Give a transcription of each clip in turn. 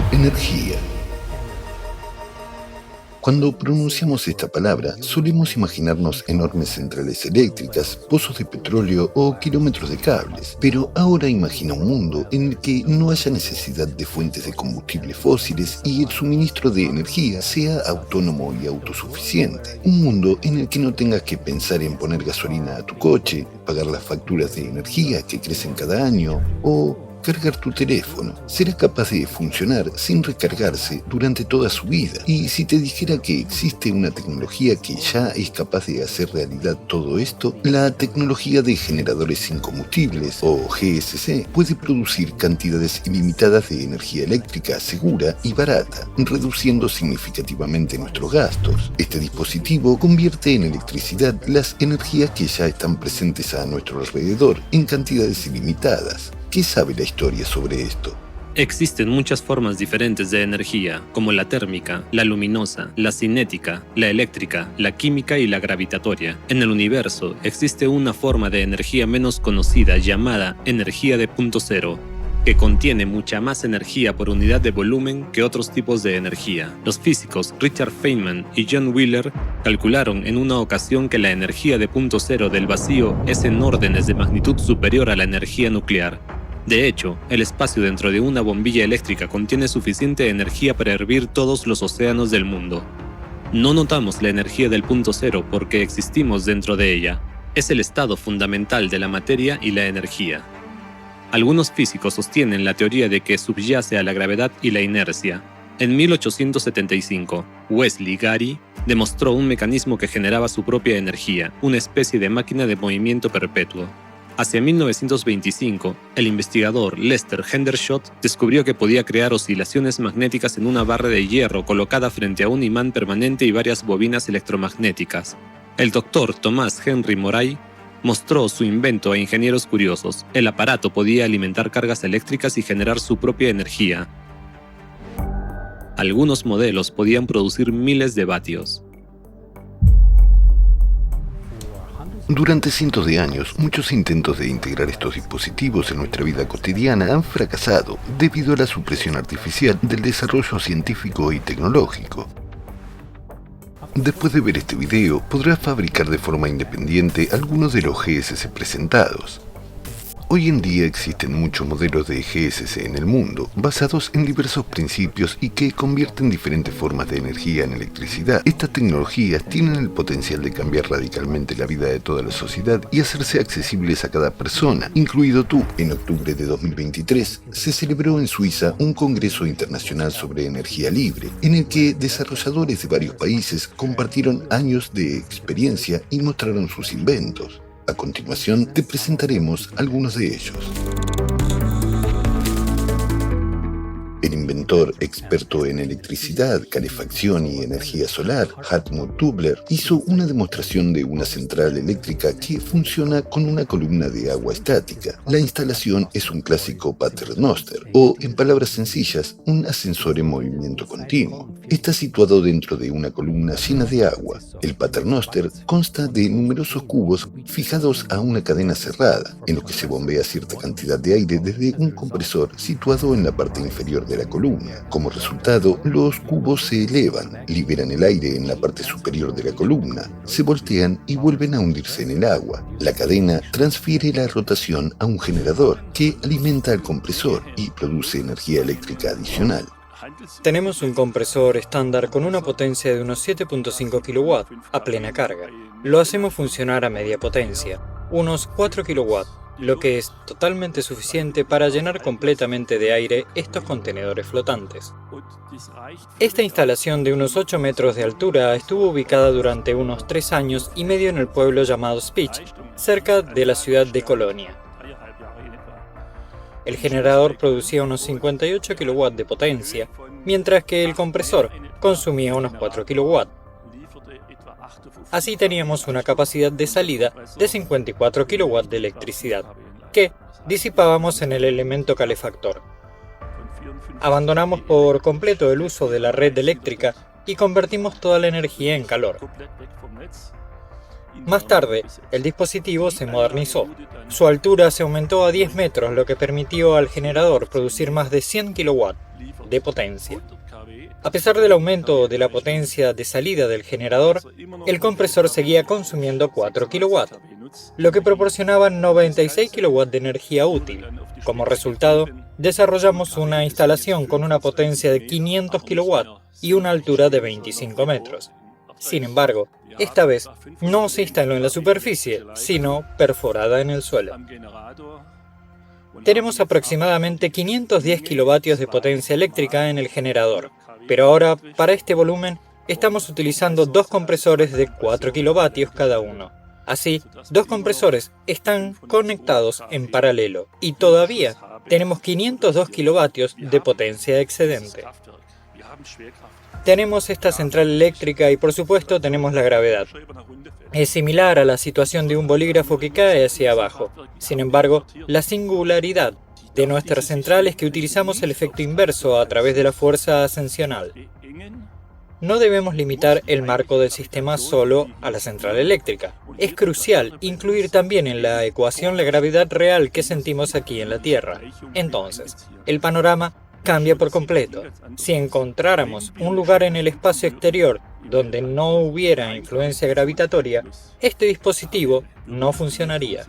Energía. Cuando pronunciamos esta palabra, solemos imaginarnos enormes centrales eléctricas, pozos de petróleo o kilómetros de cables. Pero ahora imagina un mundo en el que no haya necesidad de fuentes de combustibles fósiles y el suministro de energía sea autónomo y autosuficiente. Un mundo en el que no tengas que pensar en poner gasolina a tu coche, pagar las facturas de energía que crecen cada año o cargar tu teléfono. Será capaz de funcionar sin recargarse durante toda su vida. Y si te dijera que existe una tecnología que ya es capaz de hacer realidad todo esto, la tecnología de generadores sin combustibles, o GSC, puede producir cantidades ilimitadas de energía eléctrica segura y barata, reduciendo significativamente nuestros gastos. Este dispositivo convierte en electricidad las energías que ya están presentes a nuestro alrededor en cantidades ilimitadas. ¿Qué sabe la historia sobre esto? Existen muchas formas diferentes de energía, como la térmica, la luminosa, la cinética, la eléctrica, la química y la gravitatoria. En el universo existe una forma de energía menos conocida llamada energía de punto cero, que contiene mucha más energía por unidad de volumen que otros tipos de energía. Los físicos Richard Feynman y John Wheeler calcularon en una ocasión que la energía de punto cero del vacío es en órdenes de magnitud superior a la energía nuclear. De hecho, el espacio dentro de una bombilla eléctrica contiene suficiente energía para hervir todos los océanos del mundo. No notamos la energía del punto cero porque existimos dentro de ella. Es el estado fundamental de la materia y la energía. Algunos físicos sostienen la teoría de que subyace a la gravedad y la inercia. En 1875, Wesley Gary demostró un mecanismo que generaba su propia energía, una especie de máquina de movimiento perpetuo. Hacia 1925, el investigador Lester Hendershot descubrió que podía crear oscilaciones magnéticas en una barra de hierro colocada frente a un imán permanente y varias bobinas electromagnéticas. El doctor Thomas Henry Moray mostró su invento a ingenieros curiosos. El aparato podía alimentar cargas eléctricas y generar su propia energía. Algunos modelos podían producir miles de vatios. Durante cientos de años, muchos intentos de integrar estos dispositivos en nuestra vida cotidiana han fracasado debido a la supresión artificial del desarrollo científico y tecnológico. Después de ver este video, podrás fabricar de forma independiente algunos de los GSC presentados. Hoy en día existen muchos modelos de GSC en el mundo, basados en diversos principios y que convierten diferentes formas de energía en electricidad. Estas tecnologías tienen el potencial de cambiar radicalmente la vida de toda la sociedad y hacerse accesibles a cada persona, incluido tú. En octubre de 2023 se celebró en Suiza un Congreso Internacional sobre Energía Libre, en el que desarrolladores de varios países compartieron años de experiencia y mostraron sus inventos. A continuación te presentaremos algunos de ellos. El inventor experto en electricidad, calefacción y energía solar, Hartmut Tubler, hizo una demostración de una central eléctrica que funciona con una columna de agua estática. La instalación es un clásico paternoster, o en palabras sencillas, un ascensor en movimiento continuo. Está situado dentro de una columna llena de agua. El paternoster consta de numerosos cubos fijados a una cadena cerrada, en los que se bombea cierta cantidad de aire desde un compresor situado en la parte inferior de la columna. Como resultado, los cubos se elevan, liberan el aire en la parte superior de la columna, se voltean y vuelven a hundirse en el agua. La cadena transfiere la rotación a un generador que alimenta al compresor y produce energía eléctrica adicional. Tenemos un compresor estándar con una potencia de unos 7.5 kW a plena carga. Lo hacemos funcionar a media potencia, unos 4 kW, lo que es totalmente suficiente para llenar completamente de aire estos contenedores flotantes. Esta instalación de unos 8 metros de altura estuvo ubicada durante unos 3 años y medio en el pueblo llamado Spich, cerca de la ciudad de Colonia. El generador producía unos 58 kW de potencia, mientras que el compresor consumía unos 4 kW. Así teníamos una capacidad de salida de 54 kW de electricidad, que disipábamos en el elemento calefactor. Abandonamos por completo el uso de la red eléctrica y convertimos toda la energía en calor. Más tarde, el dispositivo se modernizó. Su altura se aumentó a 10 metros, lo que permitió al generador producir más de 100 kW, de potencia. A pesar del aumento de la potencia de salida del generador, el compresor seguía consumiendo 4 kW, lo que proporcionaba 96 kW de energía útil. Como resultado, desarrollamos una instalación con una potencia de 500 kW y una altura de 25 metros. Sin embargo, esta vez no se instaló en la superficie, sino perforada en el suelo. Tenemos aproximadamente 510 kilovatios de potencia eléctrica en el generador, pero ahora, para este volumen, estamos utilizando dos compresores de 4 kilovatios cada uno. Así, dos compresores están conectados en paralelo y todavía tenemos 502 kilovatios de potencia excedente. Tenemos esta central eléctrica y por supuesto tenemos la gravedad. Es similar a la situación de un bolígrafo que cae hacia abajo. Sin embargo, la singularidad de nuestra central es que utilizamos el efecto inverso a través de la fuerza ascensional. No debemos limitar el marco del sistema solo a la central eléctrica. Es crucial incluir también en la ecuación la gravedad real que sentimos aquí en la Tierra. Entonces, el panorama cambia por completo. Si encontráramos un lugar en el espacio exterior donde no hubiera influencia gravitatoria, este dispositivo no funcionaría.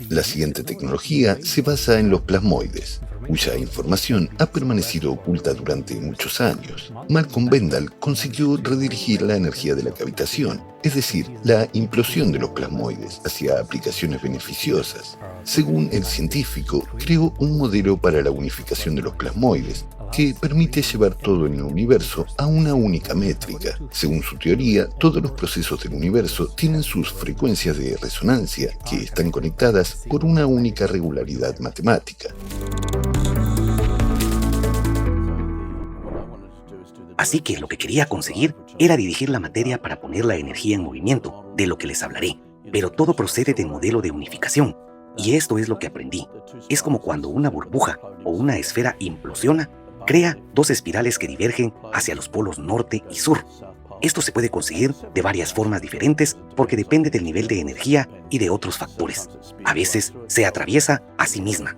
La siguiente tecnología se basa en los plasmoides, cuya información ha permanecido oculta durante muchos años. Malcolm Bendall consiguió redirigir la energía de la cavitación, es decir, la implosión de los plasmoides, hacia aplicaciones beneficiosas. Según el científico, creó un modelo para la unificación de los plasmoides, que permite llevar todo en el universo a una única métrica. Según su teoría, todos los procesos del universo tienen sus frecuencias de resonancia, que están conectadas por una única regularidad matemática. Así que lo que quería conseguir era dirigir la materia para poner la energía en movimiento, de lo que les hablaré. Pero todo procede del modelo de unificación. Y esto es lo que aprendí. Es como cuando una burbuja o una esfera implosiona, crea dos espirales que divergen hacia los polos norte y sur. Esto se puede conseguir de varias formas diferentes porque depende del nivel de energía y de otros factores. A veces se atraviesa a sí misma.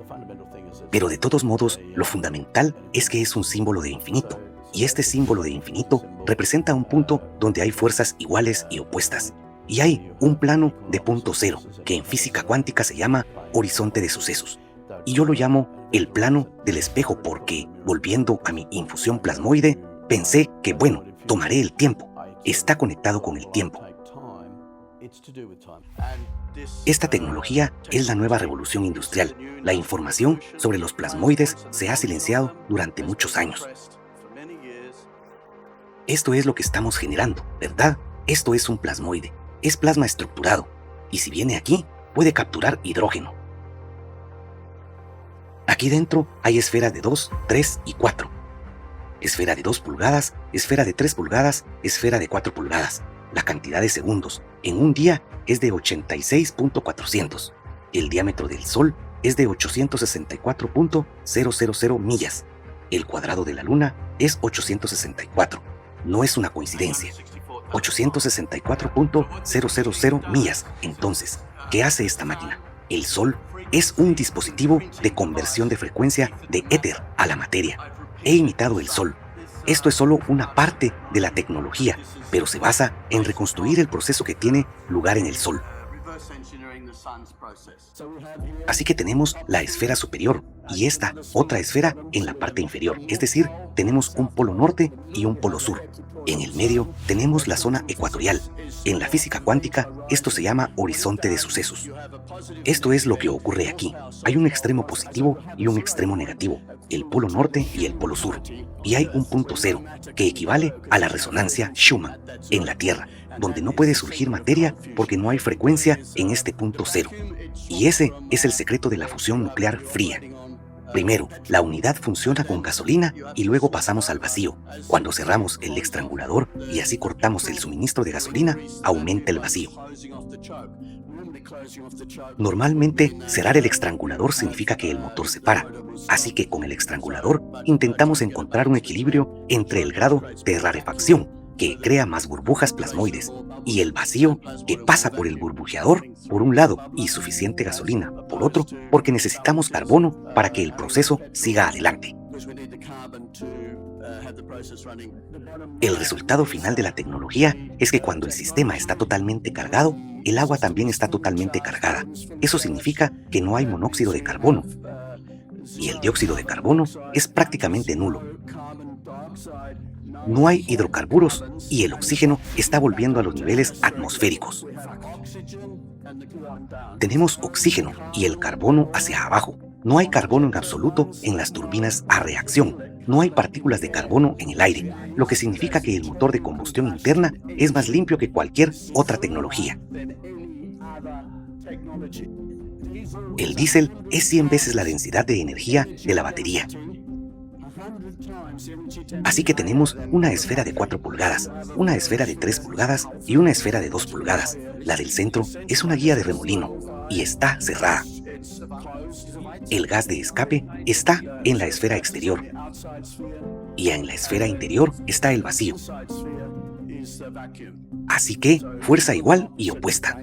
Pero de todos modos, lo fundamental es que es un símbolo de infinito. Y este símbolo de infinito representa un punto donde hay fuerzas iguales y opuestas. Y hay un plano de punto cero, que en física cuántica se llama horizonte de sucesos. Y yo lo llamo el plano del espejo porque, volviendo a mi infusión plasmoide, pensé que, bueno, tomaré el tiempo. Está conectado con el tiempo. Esta tecnología es la nueva revolución industrial. La información sobre los plasmoides se ha silenciado durante muchos años. Esto es lo que estamos generando, ¿verdad? Esto es un plasmoide. Es plasma estructurado. Y si viene aquí, puede capturar hidrógeno. Aquí dentro hay esferas de 2, 3 y 4. Esfera de 2 pulgadas, esfera de 3 pulgadas, esfera de 4 pulgadas. La cantidad de segundos en un día es de 86.400. El diámetro del Sol es de 864.000 millas. El cuadrado de la Luna es 864. No es una coincidencia. 864.000 millas. Entonces, ¿qué hace esta máquina? El Sol es un dispositivo de conversión de frecuencia de éter a la materia. He imitado el Sol. Esto es solo una parte de la tecnología, pero se basa en reconstruir el proceso que tiene lugar en el Sol. Así que tenemos la esfera superior y esta otra esfera en la parte inferior, es decir, tenemos un polo norte y un polo sur. En el medio tenemos la zona ecuatorial. En la física cuántica esto se llama horizonte de sucesos. Esto es lo que ocurre aquí. Hay un extremo positivo y un extremo negativo, el polo norte y el polo sur. Y hay un punto cero, que equivale a la resonancia Schumann en la Tierra, donde no puede surgir materia porque no hay frecuencia en este punto cero. Y ese es el secreto de la fusión nuclear fría. Primero, la unidad funciona con gasolina y luego pasamos al vacío. Cuando cerramos el estrangulador y así cortamos el suministro de gasolina, aumenta el vacío. Normalmente, cerrar el estrangulador significa que el motor se para. Así que con el estrangulador intentamos encontrar un equilibrio entre el grado de rarefacción, que crea más burbujas plasmoides, y el vacío que pasa por el burbujeador por un lado y suficiente gasolina por otro, porque necesitamos carbono para que el proceso siga adelante. El resultado final de la tecnología es que cuando el sistema está totalmente cargado, el agua también está totalmente cargada. Eso significa que no hay monóxido de carbono. Y el dióxido de carbono es prácticamente nulo. No hay hidrocarburos y el oxígeno está volviendo a los niveles atmosféricos. Tenemos oxígeno y el carbono hacia abajo. No hay carbono en absoluto en las turbinas a reacción. No hay partículas de carbono en el aire, lo que significa que el motor de combustión interna es más limpio que cualquier otra tecnología. El diésel es 100 veces la densidad de energía de la batería. Así que tenemos una esfera de 4 pulgadas, una esfera de 3 pulgadas y una esfera de 2 pulgadas. La del centro es una guía de remolino y está cerrada. El gas de escape está en la esfera exterior y en la esfera interior está el vacío. Así que fuerza igual y opuesta.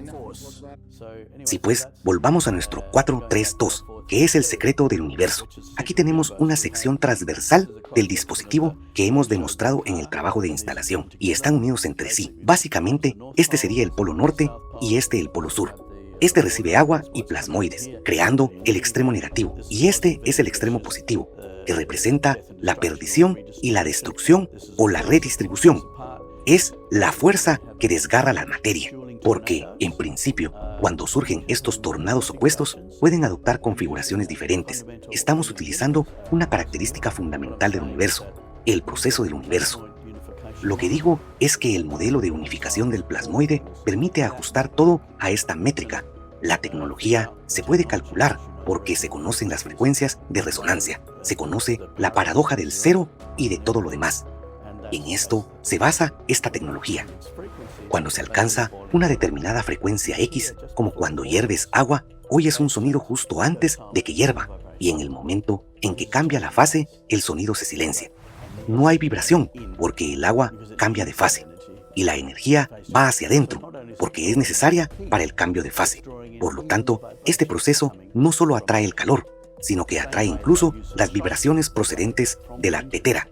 Sí, pues, volvamos a nuestro 4-3-2, que es el secreto del universo. Aquí tenemos una sección transversal del dispositivo que hemos demostrado en el trabajo de instalación y están unidos entre sí. Básicamente, este sería el polo norte y este el polo sur. Este recibe agua y plasmoides, creando el extremo negativo, y este es el extremo positivo, que representa la perdición y la destrucción o la redistribución. Es la fuerza que desgarra la materia, porque, en principio, cuando surgen estos tornados opuestos, pueden adoptar configuraciones diferentes. Estamos utilizando una característica fundamental del universo, el proceso del universo. Lo que digo es que el modelo de unificación del plasmoide permite ajustar todo a esta métrica. La tecnología se puede calcular porque se conocen las frecuencias de resonancia, se conoce la paradoja del cero y de todo lo demás. En esto se basa esta tecnología. Cuando se alcanza una determinada frecuencia X, como cuando hierves agua, oyes un sonido justo antes de que hierva, y en el momento en que cambia la fase, el sonido se silencia. No hay vibración, porque el agua cambia de fase, y la energía va hacia adentro, porque es necesaria para el cambio de fase. Por lo tanto, este proceso no solo atrae el calor, sino que atrae incluso las vibraciones procedentes de la tetera.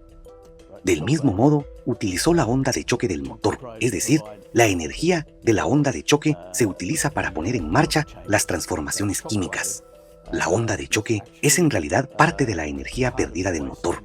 Del mismo modo, utilizó la onda de choque del motor, es decir, la energía de la onda de choque se utiliza para poner en marcha las transformaciones químicas. La onda de choque es en realidad parte de la energía perdida del motor.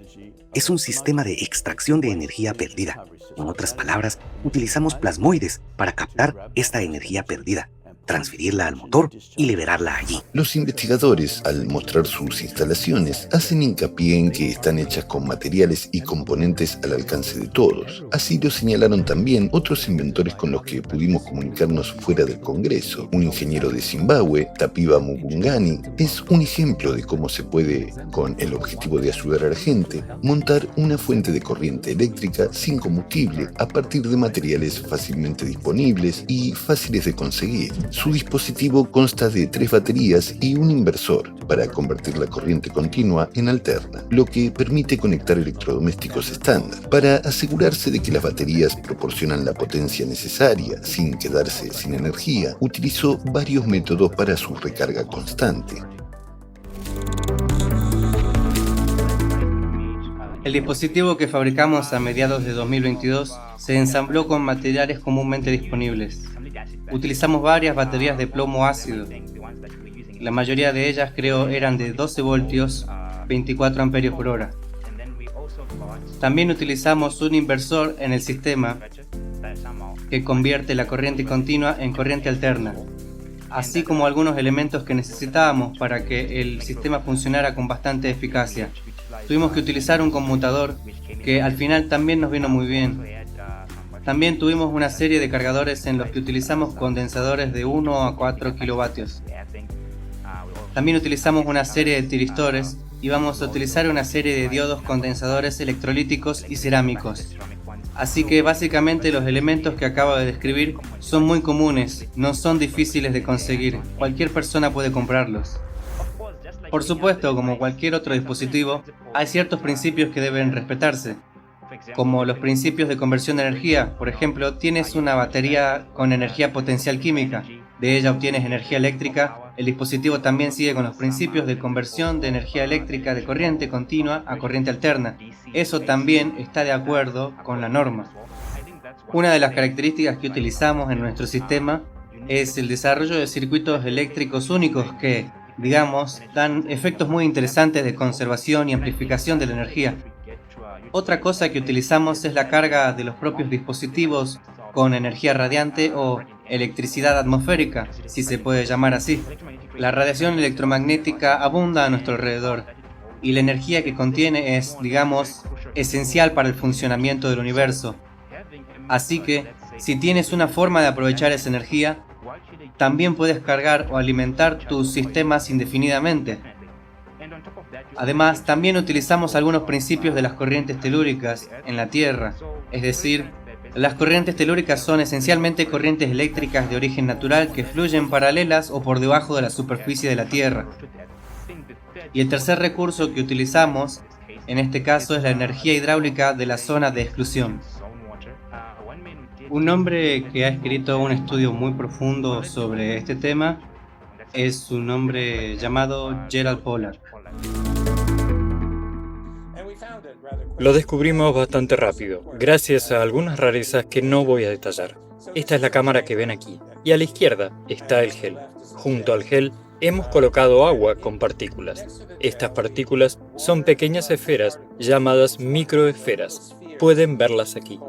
Es un sistema de extracción de energía perdida. En otras palabras, utilizamos plasmoides para captar esta energía perdida, transferirla al motor y liberarla allí. Los investigadores, al mostrar sus instalaciones, hacen hincapié en que están hechas con materiales y componentes al alcance de todos. Así lo señalaron también otros inventores con los que pudimos comunicarnos fuera del Congreso. Un ingeniero de Zimbabue, Tapiwa Mugungani, es un ejemplo de cómo se puede, con el objetivo de ayudar a la gente, montar una fuente de corriente eléctrica sin combustible a partir de materiales fácilmente disponibles y fáciles de conseguir. Su dispositivo consta de 3 baterías y un inversor para convertir la corriente continua en alterna, lo que permite conectar electrodomésticos estándar. Para asegurarse de que las baterías proporcionan la potencia necesaria sin quedarse sin energía, utilizó varios métodos para su recarga constante. El dispositivo que fabricamos a mediados de 2022 se ensambló con materiales comúnmente disponibles. Utilizamos varias baterías de plomo ácido. La mayoría de ellas creo eran de 12 voltios, 24 amperios por hora. También utilizamos un inversor en el sistema que convierte la corriente continua en corriente alterna, así como algunos elementos que necesitábamos para que el sistema funcionara con bastante eficacia. Tuvimos que utilizar un conmutador que al final también nos vino muy bien. También tuvimos una serie de cargadores en los que utilizamos condensadores de 1 a 4 kilovatios. También utilizamos una serie de tiristores y vamos a utilizar una serie de diodos condensadores electrolíticos y cerámicos. Así que básicamente los elementos que acabo de describir son muy comunes, no son difíciles de conseguir, cualquier persona puede comprarlos. Por supuesto, como cualquier otro dispositivo, hay ciertos principios que deben respetarse, como los principios de conversión de energía. Por ejemplo, tienes una batería con energía potencial química, de ella obtienes energía eléctrica El dispositivo también sigue con los principios de conversión de energía eléctrica de corriente continua a corriente alterna. Eso también está de acuerdo con la norma. Una de las características que utilizamos en nuestro sistema es el desarrollo de circuitos eléctricos únicos que, digamos, dan efectos muy interesantes de conservación y amplificación de la energía. Otra cosa que utilizamos es la carga de los propios dispositivos con energía radiante o electricidad atmosférica, si se puede llamar así. La radiación electromagnética abunda a nuestro alrededor y la energía que contiene es, digamos, esencial para el funcionamiento del universo. Así que, si tienes una forma de aprovechar esa energía, también puedes cargar o alimentar tus sistemas indefinidamente. Además, también utilizamos algunos principios de las corrientes telúricas en la Tierra, es decir, las corrientes telúricas son esencialmente corrientes eléctricas de origen natural que fluyen paralelas o por debajo de la superficie de la Tierra. Y el tercer recurso que utilizamos, en este caso, es la energía hidráulica de la zona de exclusión. Un hombre que ha escrito un estudio muy profundo sobre este tema es un hombre llamado Gerald Pollack. Lo descubrimos bastante rápido, gracias a algunas rarezas que no voy a detallar. Esta es la cámara que ven aquí, y a la izquierda está el gel. Junto al gel hemos colocado agua con partículas. Estas partículas son pequeñas esferas llamadas microesferas. Pueden verlas aquí.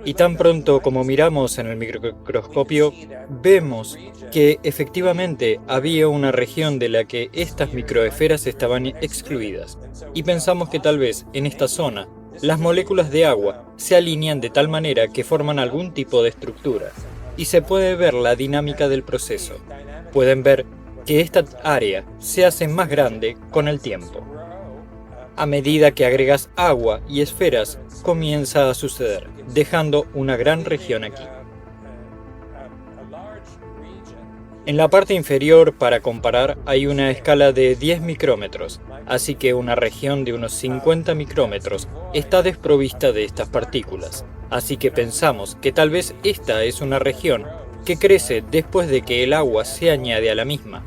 Y tan pronto como miramos en el microscopio, vemos que efectivamente había una región de la que estas microesferas estaban excluidas. Y pensamos que tal vez en esta zona las moléculas de agua se alinean de tal manera que forman algún tipo de estructura. Y se puede ver la dinámica del proceso. Pueden ver que esta área se hace más grande con el tiempo. A medida que agregas agua y esferas, comienza a suceder, dejando una gran región aquí. En la parte inferior, para comparar, hay una escala de 10 micrómetros, así que una región de unos 50 micrómetros está desprovista de estas partículas. Así que pensamos que tal vez esta es una región que crece después de que el agua se añade a la misma.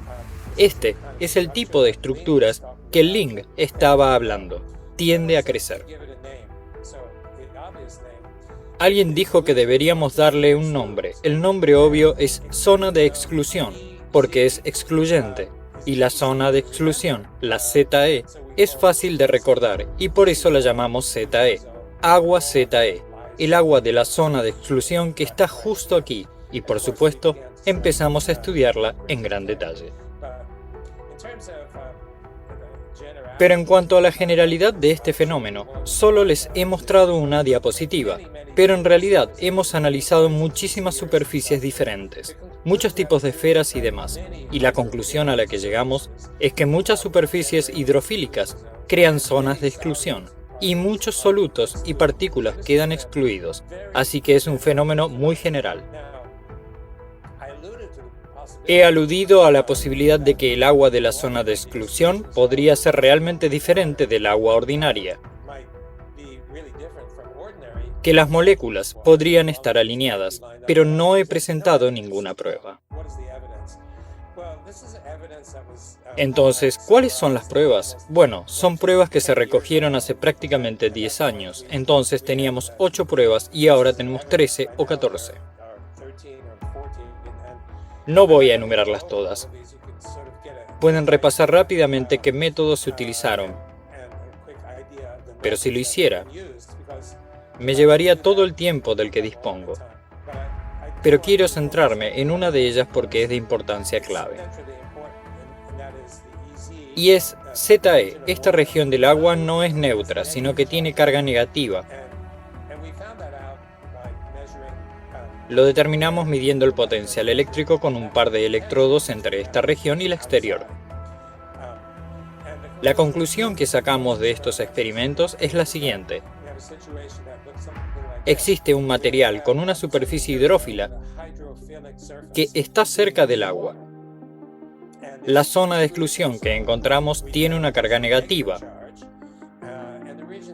Este es el tipo de estructuras que Ling estaba hablando. Tiende a crecer. Alguien dijo que deberíamos darle un nombre. El nombre obvio es zona de exclusión, porque es excluyente. Y la zona de exclusión, la ZE, es fácil de recordar y por eso la llamamos ZE. Agua ZE, el agua de la zona de exclusión que está justo aquí. Y por supuesto, empezamos a estudiarla en gran detalle. Pero en cuanto a la generalidad de este fenómeno, solo les he mostrado una diapositiva, pero en realidad hemos analizado muchísimas superficies diferentes, muchos tipos de esferas y demás, y la conclusión a la que llegamos es que muchas superficies hidrofílicas crean zonas de exclusión, y muchos solutos y partículas quedan excluidos, así que es un fenómeno muy general. He aludido a la posibilidad de que el agua de la zona de exclusión podría ser realmente diferente del agua ordinaria, que las moléculas podrían estar alineadas, pero no he presentado ninguna prueba. Entonces, ¿cuáles son las pruebas? Bueno, son pruebas que se recogieron hace prácticamente 10 años, entonces teníamos 8 pruebas y ahora tenemos 13 o 14. No voy a enumerarlas todas. Pueden repasar rápidamente qué métodos se utilizaron. Pero si lo hiciera, me llevaría todo el tiempo del que dispongo. Pero quiero centrarme en una de ellas porque es de importancia clave. Y es ZE. Esta región del agua no es neutra, sino que tiene carga negativa. Lo determinamos midiendo el potencial eléctrico con un par de electrodos entre esta región y la exterior. La conclusión que sacamos de estos experimentos es la siguiente. Existe un material con una superficie hidrófila que está cerca del agua. La zona de exclusión que encontramos tiene una carga negativa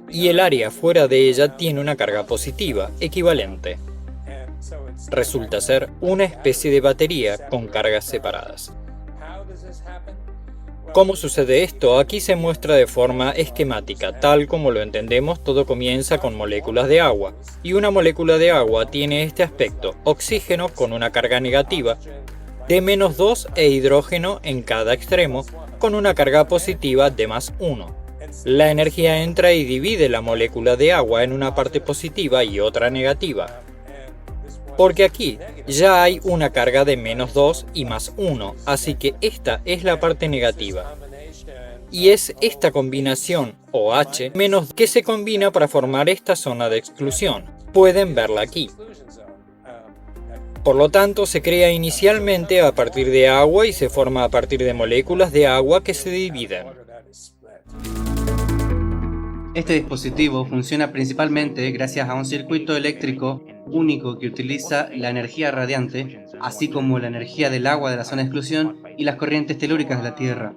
y el área fuera de ella tiene una carga positiva, equivalente. Resulta ser una especie de batería con cargas separadas. ¿Cómo sucede esto? Aquí se muestra de forma esquemática. Tal como lo entendemos, todo comienza con moléculas de agua. Y una molécula de agua tiene este aspecto: oxígeno con una carga negativa de -2 e hidrógeno en cada extremo con una carga positiva de +1. La energía entra y divide la molécula de agua en una parte positiva y otra negativa, porque aquí ya hay una carga de -2 y +1, así que esta es la parte negativa. Y es esta combinación, OH, menos que se combina para formar esta zona de exclusión. Pueden verla aquí. Por lo tanto, se crea inicialmente a partir de agua y se forma a partir de moléculas de agua que se dividen. Este dispositivo funciona principalmente gracias a un circuito eléctrico único que utiliza la energía radiante, así como la energía del agua de la zona de exclusión y las corrientes telúricas de la Tierra.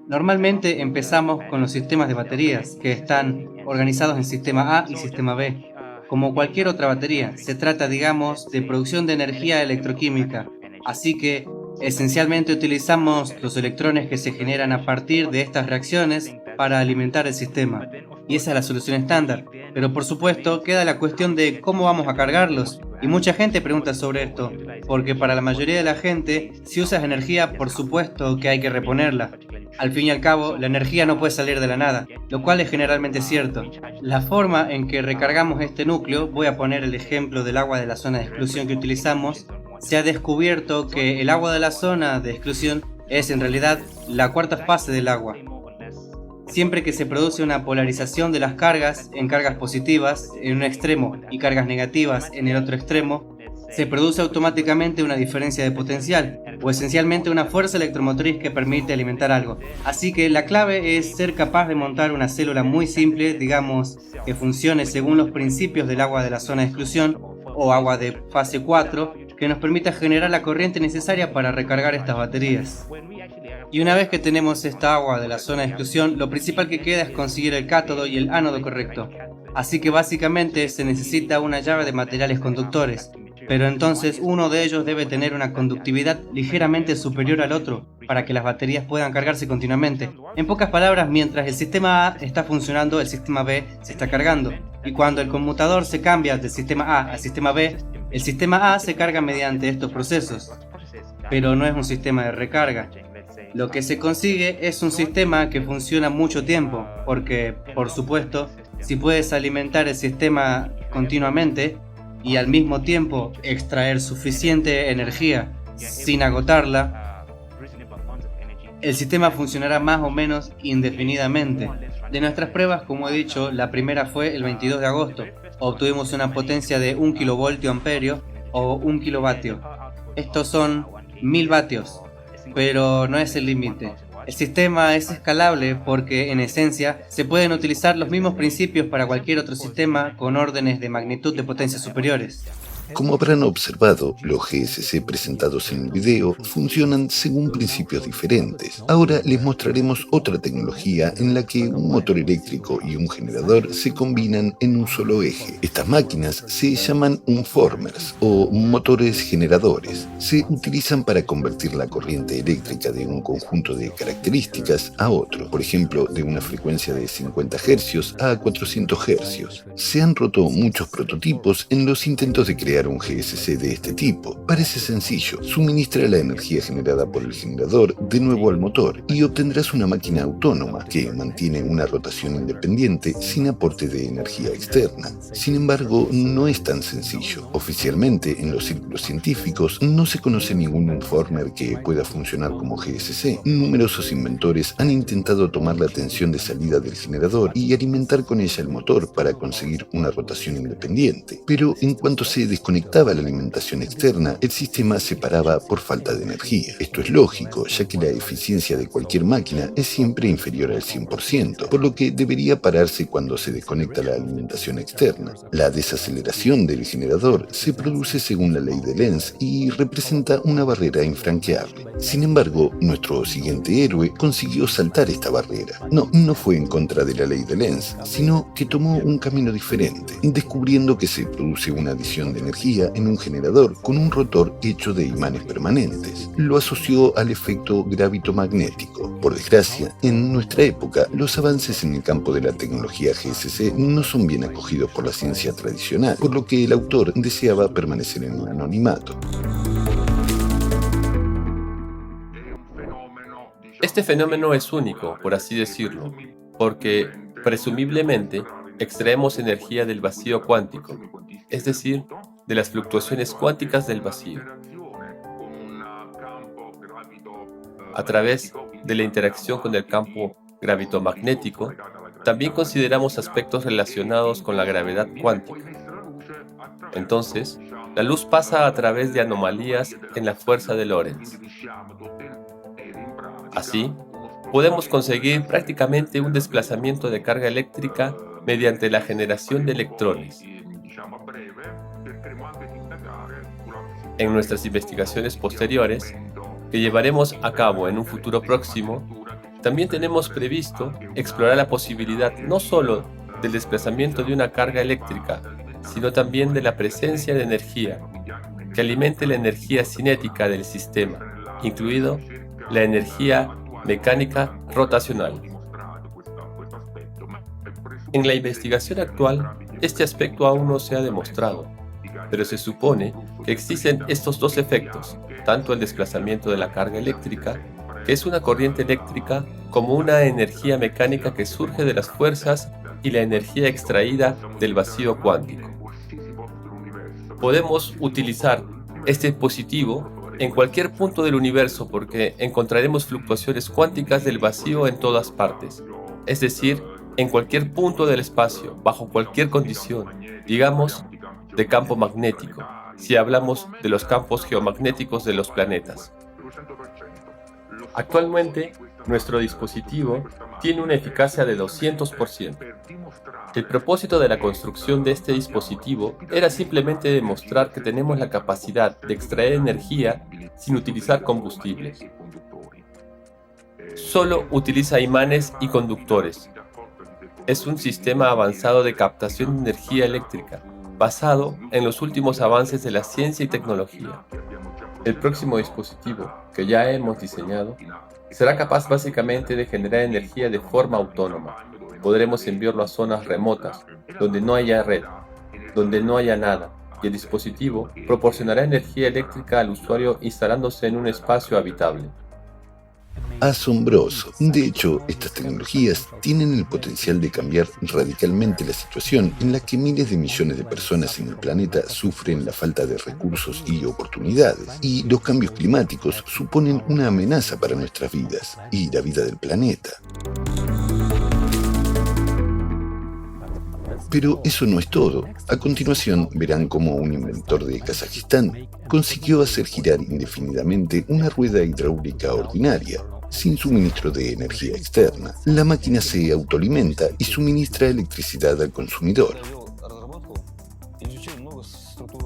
Normalmente empezamos con los sistemas de baterías, que están organizados en sistema A y sistema B. Como cualquier otra batería, se trata, digamos, de producción de energía electroquímica, así que esencialmente utilizamos los electrones que se generan a partir de estas reacciones para alimentar el sistema, y esa es la solución estándar. Pero por supuesto queda la cuestión de cómo vamos a cargarlos, y mucha gente pregunta sobre esto, porque para la mayoría de la gente, si usas energía, por supuesto que hay que reponerla. Al fin y al cabo, la energía no puede salir de la nada, lo cual es generalmente cierto. La forma en que recargamos este núcleo, voy a poner el ejemplo del agua de la zona de exclusión que utilizamos, se ha descubierto que el agua de la zona de exclusión es en realidad la cuarta fase del agua. Siempre que se produce una polarización de las cargas en cargas positivas en un extremo y cargas negativas en el otro extremo, se produce automáticamente una diferencia de potencial, o esencialmente una fuerza electromotriz que permite alimentar algo. Así que la clave es ser capaz de montar una célula muy simple, digamos, que funcione según los principios del agua de la zona de exclusión, o agua de fase 4, que nos permita generar la corriente necesaria para recargar estas baterías. Y una vez que tenemos esta agua de la zona de exclusión, lo principal que queda es conseguir el cátodo y el ánodo correcto. Así que básicamente se necesita una llave de materiales conductores, pero entonces uno de ellos debe tener una conductividad ligeramente superior al otro para que las baterías puedan cargarse continuamente. En pocas palabras, mientras el sistema A está funcionando, el sistema B se está cargando, y cuando el conmutador se cambia del sistema A al sistema B, el sistema A se carga mediante estos procesos, pero no es un sistema de recarga. Lo que se consigue es un sistema que funciona mucho tiempo, porque, por supuesto, si puedes alimentar el sistema continuamente y al mismo tiempo extraer suficiente energía sin agotarla, el sistema funcionará más o menos indefinidamente. De nuestras pruebas, como he dicho, la primera fue el 22 de agosto. Obtuvimos una potencia de 1 kilovoltio amperio o 1 kilovatio. Estos son 1000 vatios. Pero no es el límite. El sistema es escalable porque, en esencia, se pueden utilizar los mismos principios para cualquier otro sistema con órdenes de magnitud de potencias superiores. Como habrán observado, los GSC presentados en el video funcionan según principios diferentes. Ahora les mostraremos otra tecnología en la que un motor eléctrico y un generador se combinan en un solo eje. Estas máquinas se llaman unformers o motores generadores. Se utilizan para convertir la corriente eléctrica de un conjunto de características a otro, por ejemplo, de una frecuencia de 50 Hz a 400 Hz. Se han roto muchos prototipos en los intentos de crear un GSC de este tipo. Parece sencillo: suministra la energía generada por el generador de nuevo al motor y obtendrás una máquina autónoma que mantiene una rotación independiente sin aporte de energía externa. Sin embargo, no es tan sencillo. Oficialmente, en los círculos científicos, no se conoce ningún unformer que pueda funcionar como GSC. Numerosos inventores han intentado tomar la tensión de salida del generador y alimentar con ella el motor para conseguir una rotación independiente, pero en cuanto se desconectaba la alimentación externa, el sistema se paraba por falta de energía. Esto es lógico, ya que la eficiencia de cualquier máquina es siempre inferior al 100%, por lo que debería pararse cuando se desconecta la alimentación externa. La desaceleración del generador se produce según la ley de Lenz y representa una barrera infranqueable. Sin embargo, nuestro siguiente héroe consiguió saltar esta barrera. No fue en contra de la ley de Lenz, sino que tomó un camino diferente, descubriendo que se produce una adición de energía energía en un generador con un rotor hecho de imanes permanentes. Lo asoció al efecto gravitomagnético. Por desgracia, en nuestra época, los avances en el campo de la tecnología GSC no son bien acogidos por la ciencia tradicional, por lo que el autor deseaba permanecer en el anonimato. Este fenómeno es único, por así decirlo, porque, presumiblemente, extraemos energía del vacío cuántico, es decir, de las fluctuaciones cuánticas del vacío. A través de la interacción con el campo gravitomagnético, también consideramos aspectos relacionados con la gravedad cuántica. Entonces, la luz pasa a través de anomalías en la fuerza de Lorentz. Así, podemos conseguir prácticamente un desplazamiento de carga eléctrica mediante la generación de electrones. En nuestras investigaciones posteriores, que llevaremos a cabo en un futuro próximo, también tenemos previsto explorar la posibilidad no solo del desplazamiento de una carga eléctrica, sino también de la presencia de energía que alimente la energía cinética del sistema, incluido la energía mecánica rotacional. En la investigación actual, este aspecto aún no se ha demostrado, pero se supone que existen estos dos efectos, tanto el desplazamiento de la carga eléctrica, que es una corriente eléctrica, como una energía mecánica que surge de las fuerzas y la energía extraída del vacío cuántico. Podemos utilizar este dispositivo en cualquier punto del universo porque encontraremos fluctuaciones cuánticas del vacío en todas partes, es decir, en cualquier punto del espacio, bajo cualquier condición, digamos, de campo magnético, si hablamos de los campos geomagnéticos de los planetas. Actualmente, nuestro dispositivo tiene una eficacia de 200%. El propósito de la construcción de este dispositivo era simplemente demostrar que tenemos la capacidad de extraer energía sin utilizar combustibles. Solo utiliza imanes y conductores. Es un sistema avanzado de captación de energía eléctrica, basado en los últimos avances de la ciencia y tecnología. El próximo dispositivo, que ya hemos diseñado, será capaz básicamente de generar energía de forma autónoma. Podremos enviarlo a zonas remotas, donde no haya red, donde no haya nada, y el dispositivo proporcionará energía eléctrica al usuario instalándose en un espacio habitable. Asombroso. De hecho, estas tecnologías tienen el potencial de cambiar radicalmente la situación en la que miles de millones de personas en el planeta sufren la falta de recursos y oportunidades, y los cambios climáticos suponen una amenaza para nuestras vidas y la vida del planeta. Pero eso no es todo. A continuación verán cómo un inventor de Kazajistán consiguió hacer girar indefinidamente una rueda hidráulica ordinaria, sin suministro de energía externa. La máquina se autoalimenta y suministra electricidad al consumidor.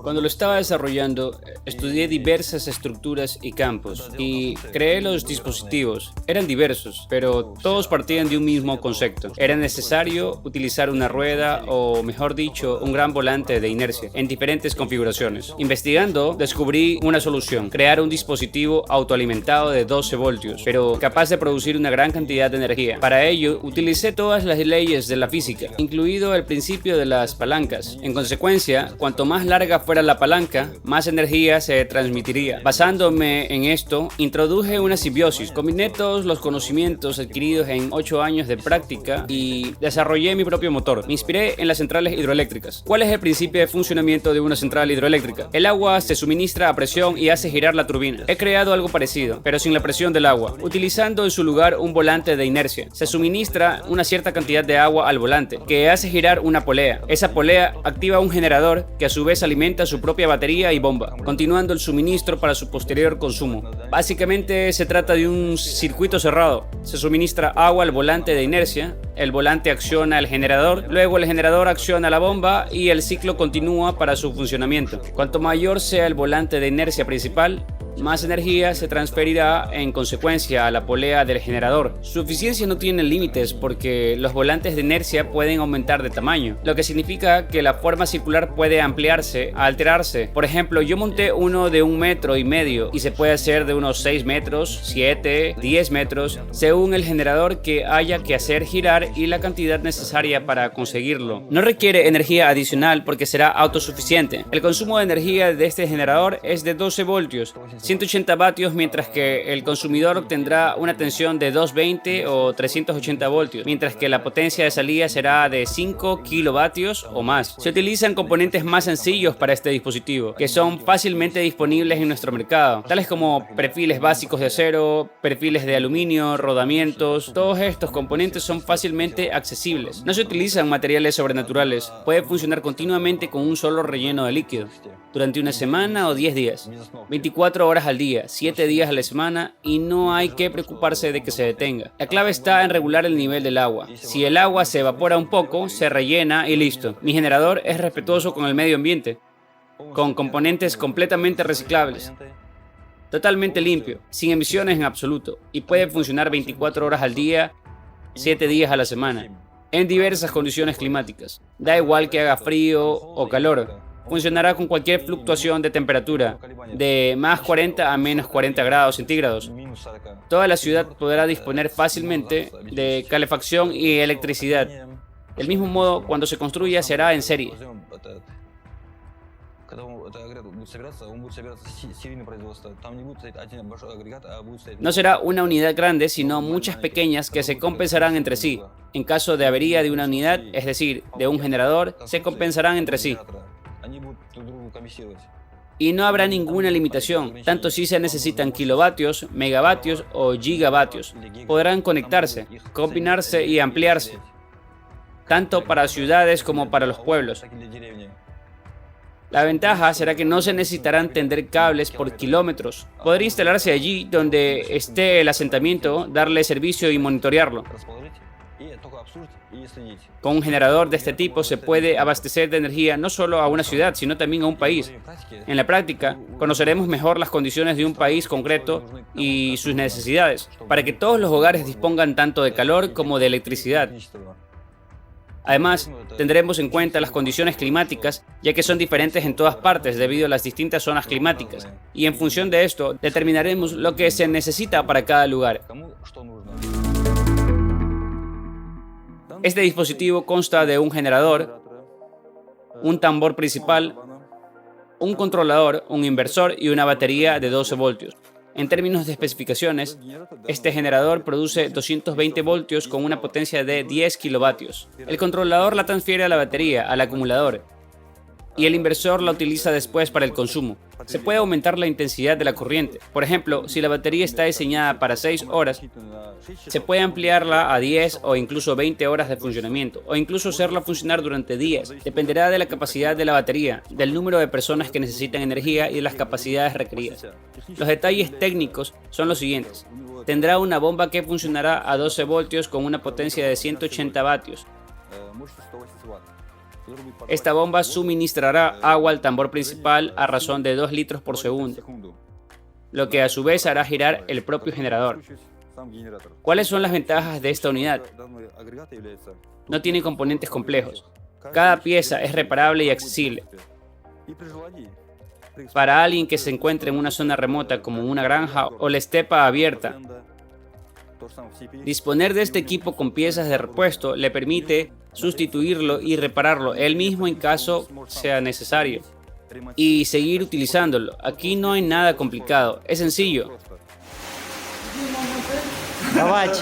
Cuando lo estaba desarrollando, estudié diversas estructuras y campos y creé los dispositivos. Eran diversos, pero todos partían de un mismo concepto. Era necesario utilizar una rueda o, mejor dicho, un gran volante de inercia en diferentes configuraciones. Investigando, descubrí una solución: crear un dispositivo autoalimentado de 12 voltios, pero capaz de producir una gran cantidad de energía. Para ello, utilicé todas las leyes de la física, incluido el principio de las palancas. En consecuencia, cuanto más larga fuera la palanca, más energía se transmitiría. Basándome en esto, introduje una simbiosis. Combiné todos los conocimientos adquiridos en 8 años de práctica y desarrollé mi propio motor. Me inspiré en las centrales hidroeléctricas. ¿Cuál es el principio de funcionamiento de una central hidroeléctrica? El agua se suministra a presión y hace girar la turbina. He creado algo parecido, pero sin la presión del agua, utilizando en su lugar un volante de inercia. Se suministra una cierta cantidad de agua al volante, que hace girar una polea. Esa polea activa un generador que a su vez alimenta su propia batería y bomba, continuando el suministro para su posterior consumo. Básicamente se trata de un circuito cerrado. Se suministra agua al volante de inercia, el volante acciona el generador, luego el generador acciona la bomba y el ciclo continúa para su funcionamiento. Cuanto mayor sea el volante de inercia principal, más energía se transferirá en consecuencia a la polea del generador. Su eficiencia no tiene límites porque los volantes de inercia pueden aumentar de tamaño, lo que significa que la forma circular puede ampliarse, alterarse. Por ejemplo, yo monté uno de 1,5 metros y se puede hacer de unos 6 metros, 7, 10 metros, según el generador que haya que hacer girar y la cantidad necesaria para conseguirlo. No requiere energía adicional porque será autosuficiente. El consumo de energía de este generador es de 12 voltios, 180 vatios, mientras que el consumidor obtendrá una tensión de 220 o 380 voltios, mientras que la potencia de salida será de 5 kilovatios o más. Se utilizan componentes más sencillos para este dispositivo, que son fácilmente disponibles en nuestro mercado, tales como perfiles básicos de acero, perfiles de aluminio, rodamientos. Todos estos componentes son fácilmente accesibles. No se utilizan materiales sobrenaturales. Puede funcionar continuamente con un solo relleno de líquido, durante una semana o 10 días, 24 horas al día, 7 días a la semana, y no hay que preocuparse de que se detenga. La clave está en regular el nivel del agua. Si el agua se evapora un poco, se rellena y listo. Mi generador es respetuoso con el medio ambiente, con componentes completamente reciclables, totalmente limpio, sin emisiones en absoluto, y puede funcionar 24 horas al día, 7 días a la semana, en diversas condiciones climáticas. Da igual que haga frío o calor. Funcionará con cualquier fluctuación de temperatura, de más 40 a menos 40 grados centígrados. Toda la ciudad podrá disponer fácilmente de calefacción y electricidad. Del mismo modo, cuando se construya, se hará en serie. No será una unidad grande, sino muchas pequeñas que se compensarán entre sí. En caso de avería de una unidad, es decir, de un generador, se compensarán entre sí. Y no habrá ninguna limitación, tanto si se necesitan kilovatios, megavatios o gigavatios. Podrán conectarse, combinarse y ampliarse, tanto para ciudades como para los pueblos. La ventaja será que no se necesitarán tender cables por kilómetros. Podrá instalarse allí donde esté el asentamiento, darle servicio y monitorearlo. Con un generador de este tipo se puede abastecer de energía no solo a una ciudad, sino también a un país. En la práctica, conoceremos mejor las condiciones de un país concreto y sus necesidades, para que todos los hogares dispongan tanto de calor como de electricidad. Además, tendremos en cuenta las condiciones climáticas, ya que son diferentes en todas partes debido a las distintas zonas climáticas, y en función de esto, determinaremos lo que se necesita para cada lugar. Este dispositivo consta de un generador, un tambor principal, un controlador, un inversor y una batería de 12 voltios. En términos de especificaciones, este generador produce 220 voltios con una potencia de 10 kilovatios. El controlador la transfiere a la batería, al acumulador, y el inversor la utiliza después para el consumo. Se puede aumentar la intensidad de la corriente. Por ejemplo, si la batería está diseñada para 6 horas, se puede ampliarla a 10 o incluso 20 horas de funcionamiento, o incluso hacerla funcionar durante días. Dependerá de la capacidad de la batería, del número de personas que necesitan energía y de las capacidades requeridas. Los detalles técnicos son los siguientes. Tendrá una bomba que funcionará a 12 voltios con una potencia de 180 vatios. Esta bomba suministrará agua al tambor principal a razón de 2 litros por segundo, lo que a su vez hará girar el propio generador. ¿Cuáles son las ventajas de esta unidad? No tiene componentes complejos. Cada pieza es reparable y accesible. Para alguien que se encuentre en una zona remota como una granja o la estepa abierta, disponer de este equipo con piezas de repuesto le permite sustituirlo y repararlo él mismo en caso sea necesario y seguir utilizándolo. Aquí no hay nada complicado, es sencillo. Давайте.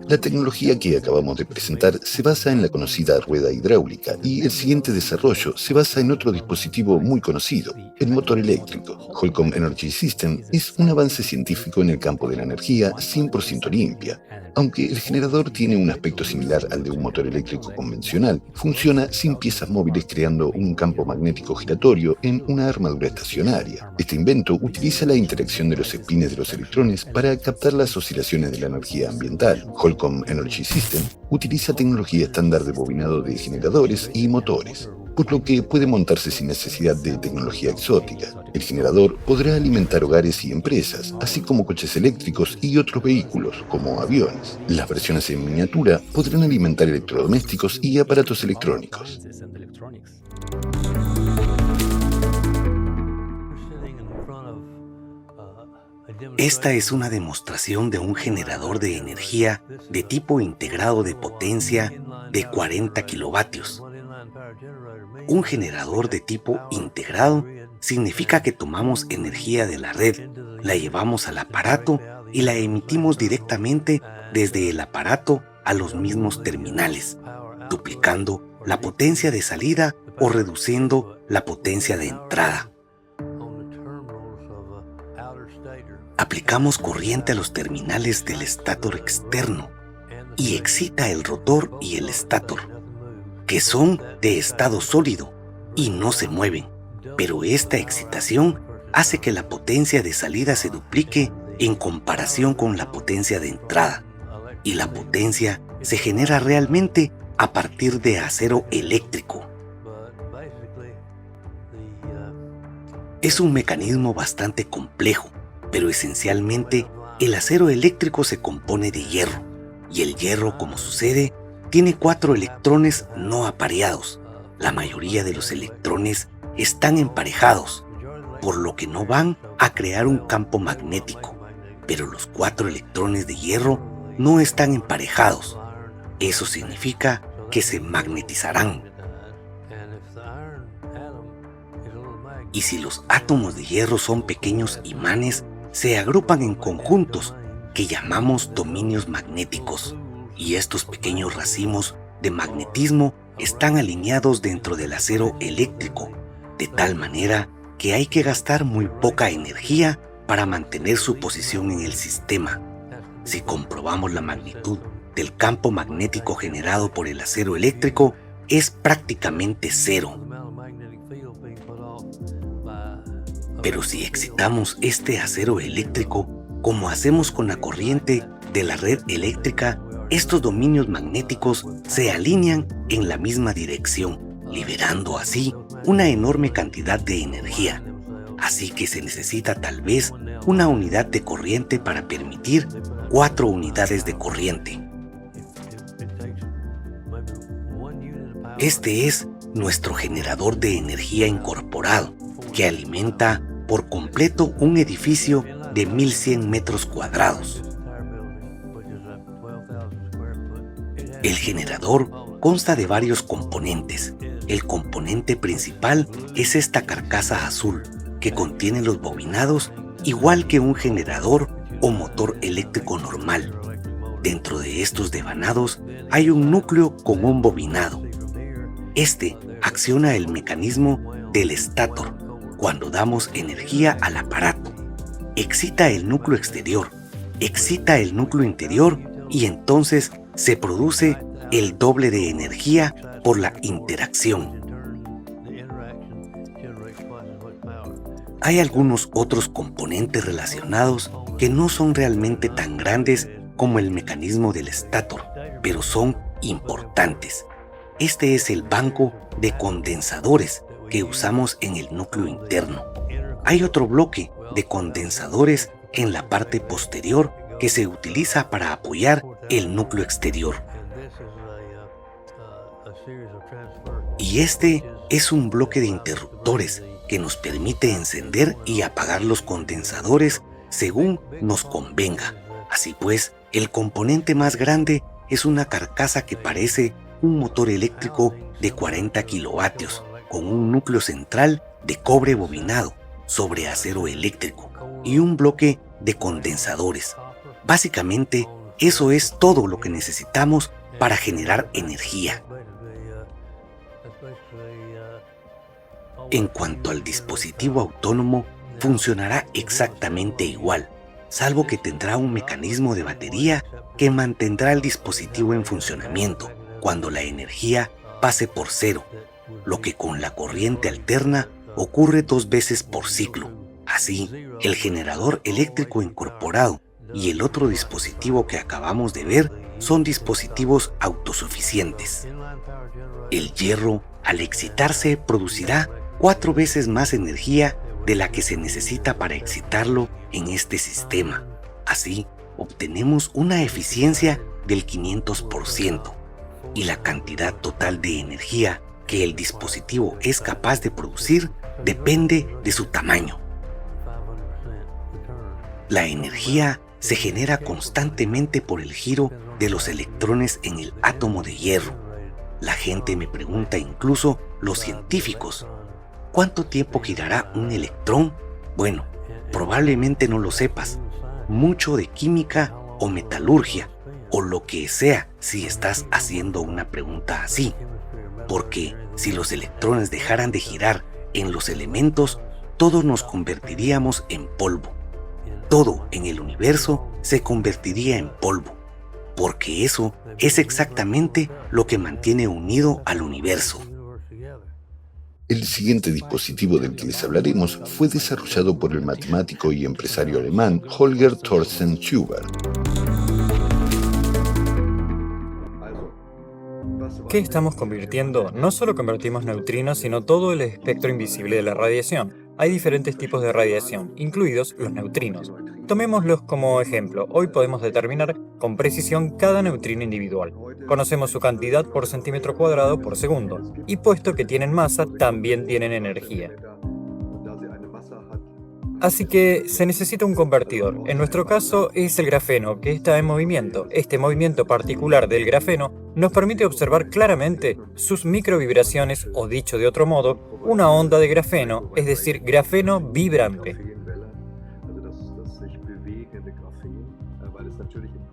La tecnología que acabamos de presentar se basa en la conocida rueda hidráulica y el siguiente desarrollo se basa en otro dispositivo muy conocido, el motor eléctrico. Holcomb Energy System es un avance científico en el campo de la energía 100% limpia. Aunque el generador tiene un aspecto similar al de un motor eléctrico convencional, funciona sin piezas móviles creando un campo magnético giratorio en una armadura estacionaria. Este invento utiliza la interacción de los espines de los electrones para captar las oscilaciones de la energía ambiental. Holcomb Qualcomm Energy System utiliza tecnología estándar de bobinado de generadores y motores, por lo que puede montarse sin necesidad de tecnología exótica. El generador podrá alimentar hogares y empresas, así como coches eléctricos y otros vehículos, como aviones. Las versiones en miniatura podrán alimentar electrodomésticos y aparatos electrónicos. Esta es una demostración de un generador de energía de tipo integrado de potencia de 40 kilovatios. Un generador de tipo integrado significa que tomamos energía de la red, la llevamos al aparato y la emitimos directamente desde el aparato a los mismos terminales, duplicando la potencia de salida o reduciendo la potencia de entrada. Aplicamos corriente a los terminales del estator externo y excita el rotor y el estator, que son de estado sólido y no se mueven, pero esta excitación hace que la potencia de salida se duplique en comparación con la potencia de entrada, y la potencia se genera realmente a partir de acero eléctrico. Es un mecanismo bastante complejo, pero esencialmente el acero eléctrico se compone de hierro, y el hierro, como sucede, tiene 4 electrones no apareados. La mayoría de los electrones están emparejados, por lo que no van a crear un campo magnético, pero los 4 electrones de hierro no están emparejados. Eso significa que se magnetizarán. Y si los átomos de hierro son pequeños imanes, se agrupan en conjuntos que llamamos dominios magnéticos, y estos pequeños racimos de magnetismo están alineados dentro del acero eléctrico, de tal manera que hay que gastar muy poca energía para mantener su posición en el sistema. Si comprobamos la magnitud del campo magnético generado por el acero eléctrico, es prácticamente cero. Pero si excitamos este acero eléctrico, como hacemos con la corriente de la red eléctrica, estos dominios magnéticos se alinean en la misma dirección, liberando así una enorme cantidad de energía. Así que se necesita tal vez una unidad de corriente para permitir 4 unidades de corriente. Este es nuestro generador de energía incorporado, que alimenta por completo un edificio de 1100 metros cuadrados. El generador consta de varios componentes. El componente principal es esta carcasa azul, que contiene los bobinados igual que un generador o motor eléctrico normal. Dentro de estos devanados hay un núcleo con un bobinado. Este acciona el mecanismo del estator cuando damos energía al aparato. Excita el núcleo exterior, excita el núcleo interior y entonces se produce el doble de energía por la interacción. Hay algunos otros componentes relacionados que no son realmente tan grandes como el mecanismo del estator, pero son importantes. Este es el banco de condensadores que usamos en el núcleo interno. Hay otro bloque de condensadores en la parte posterior que se utiliza para apoyar el núcleo exterior. Y este es un bloque de interruptores que nos permite encender y apagar los condensadores según nos convenga. Así pues, el componente más grande es una carcasa que parece un motor eléctrico de 40 kilovatios, con un núcleo central de cobre bobinado sobre acero eléctrico y un bloque de condensadores. Básicamente, eso es todo lo que necesitamos para generar energía. En cuanto al dispositivo autónomo, funcionará exactamente igual, salvo que tendrá un mecanismo de batería que mantendrá el dispositivo en funcionamiento cuando la energía pase por cero, lo que con la corriente alterna ocurre 2 veces por ciclo. Así, el generador eléctrico incorporado y el otro dispositivo que acabamos de ver son dispositivos autosuficientes. El hierro, al excitarse, producirá 4 veces más energía de la que se necesita para excitarlo en este sistema. Así, obtenemos una eficiencia del 500% y la cantidad total de energía que el dispositivo es capaz de producir depende de su tamaño. La energía se genera constantemente por el giro de los electrones en el átomo de hierro. La gente me pregunta, incluso los científicos, ¿cuánto tiempo girará un electrón? Bueno, probablemente no lo sepas. Mucho de química o metalurgia, o lo que sea si estás haciendo una pregunta así. Porque si los electrones dejaran de girar en los elementos, todos nos convertiríamos en polvo. Todo en el universo se convertiría en polvo, porque eso es exactamente lo que mantiene unido al universo. El siguiente dispositivo del que les hablaremos fue desarrollado por el matemático y empresario alemán Holger Thorsten Schubert. ¿Qué estamos convirtiendo? No solo convertimos neutrinos, sino todo el espectro invisible de la radiación. Hay diferentes tipos de radiación, incluidos los neutrinos. Tomémoslos como ejemplo. Hoy podemos determinar con precisión cada neutrino individual. Conocemos su cantidad por centímetro cuadrado por segundo. Y puesto que tienen masa, también tienen energía. Así que se necesita un convertidor. En nuestro caso es el grafeno, que está en movimiento. Este movimiento particular del grafeno nos permite observar claramente sus microvibraciones, o dicho de otro modo, una onda de grafeno, es decir, grafeno vibrante.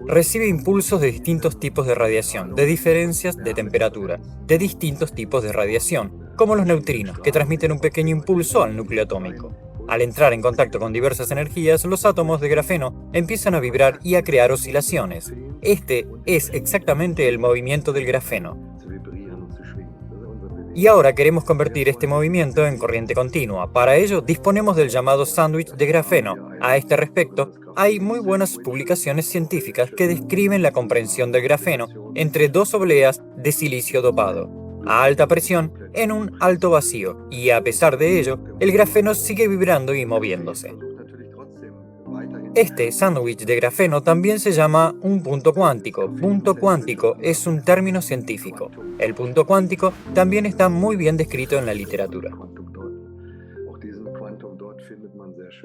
Recibe impulsos de distintos tipos de radiación, de diferencias de temperatura, de distintos tipos de radiación, como los neutrinos, que transmiten un pequeño impulso al núcleo atómico. Al entrar en contacto con diversas energías, los átomos de grafeno empiezan a vibrar y a crear oscilaciones. Este es exactamente el movimiento del grafeno. Y ahora queremos convertir este movimiento en corriente continua. Para ello, disponemos del llamado sándwich de grafeno. A este respecto, hay muy buenas publicaciones científicas que describen la comprensión del grafeno entre dos obleas de silicio dopado a alta presión en un alto vacío, y a pesar de ello, el grafeno sigue vibrando y moviéndose. Este sándwich de grafeno también se llama un punto cuántico. Punto cuántico es un término científico. El punto cuántico también está muy bien descrito en la literatura.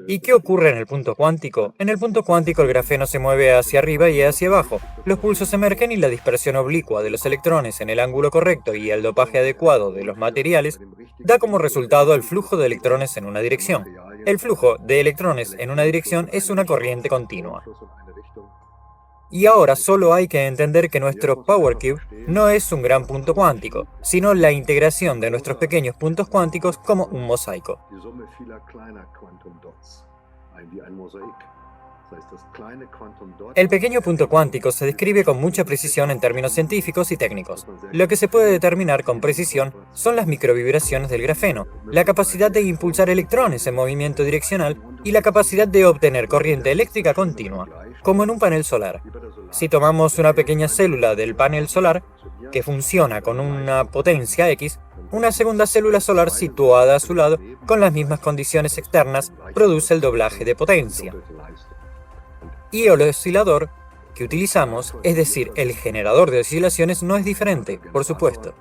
¿Y qué ocurre en el punto cuántico? En el punto cuántico el grafeno se mueve hacia arriba y hacia abajo. Los pulsos emergen y la dispersión oblicua de los electrones en el ángulo correcto y el dopaje adecuado de los materiales da como resultado el flujo de electrones en una dirección. El flujo de electrones en una dirección es una corriente continua. Y ahora solo hay que entender que nuestro Power Cube no es un gran punto cuántico, sino la integración de nuestros pequeños puntos cuánticos como un mosaico. El pequeño punto cuántico se describe con mucha precisión en términos científicos y técnicos. Lo que se puede determinar con precisión son las microvibraciones del grafeno, la capacidad de impulsar electrones en movimiento direccional y la capacidad de obtener corriente eléctrica continua, como en un panel solar. Si tomamos una pequeña célula del panel solar, que funciona con una potencia X, una segunda célula solar situada a su lado, con las mismas condiciones externas, produce el doblaje de potencia. Y el oscilador que utilizamos, es decir, el generador de oscilaciones, no es diferente, por supuesto.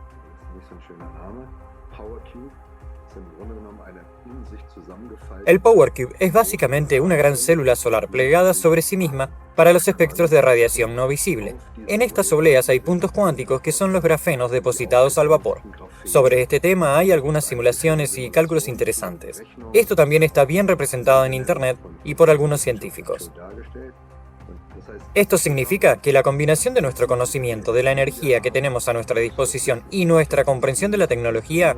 El Power Cube es básicamente una gran célula solar plegada sobre sí misma para los espectros de radiación no visible. En estas obleas hay puntos cuánticos que son los grafenos depositados al vapor. Sobre este tema hay algunas simulaciones y cálculos interesantes. Esto también está bien representado en Internet y por algunos científicos. Esto significa que la combinación de nuestro conocimiento de la energía que tenemos a nuestra disposición y nuestra comprensión de la tecnología,